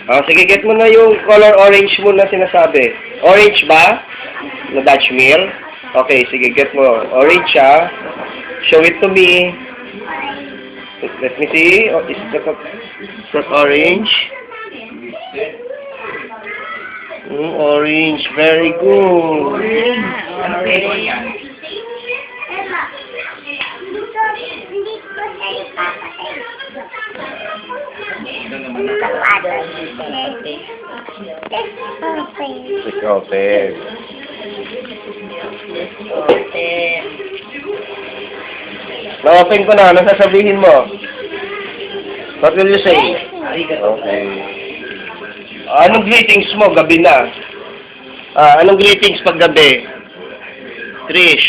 Sige, get mo na yung color orange mo na sinasabi. Orange ba? Na Dutch meal? Okay, sige, get mo. Orange siya. Show it to me. Let me see. Oh, is that orange? Orange. Very good. Let's open. Na-open ko na. Ano sasabihin mo? What will you say? Okay. Anong greetings mo? Gabi na. Anong greetings pag gabi? Trish.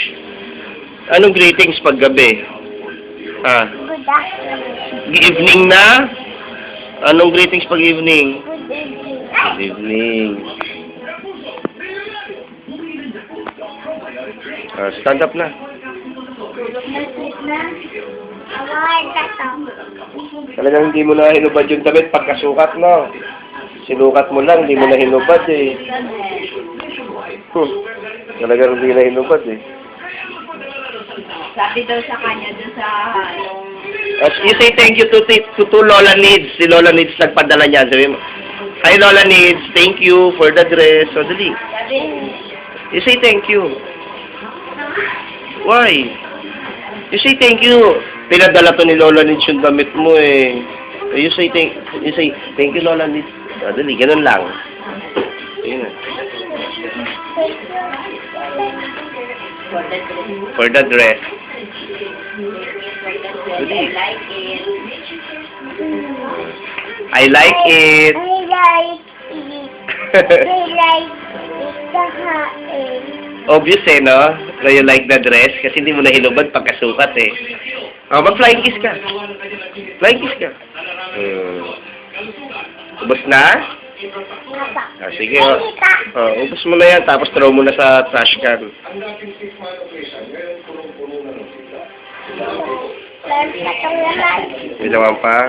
Anong greetings pag gabi? Good afternoon. Evening na? Anong greetings pag evening? Good evening. Evening. Stand up na. Talagang hindi mo na hinubad yung damit pagkasukat, no? Sinukat mo lang, hindi mo na hinubad eh. Talagang hindi na hinubad eh. Sabi daw sa kanya dun sa You say thank you to Lola Needs. Si Lola Needs nagpadala niya. Sabi mo, hi Lola Needs, thank you for the dress. So, dali. You say thank you. Why? You say thank you. Pinadala to ni Lola Needs yung damit mo eh. You say thank you Lola Needs. So, dali, ganun lang. Yun na. For the dress. I like it. Obvious eh, no? So you like the dress kasi hindi mo na hinubad pagkasukat eh. Mag-flying kiss ka. Flying kiss ka. Ubus na? Sige. Ubus mo na yan tapos throw mo na sa trash can. May laman pa?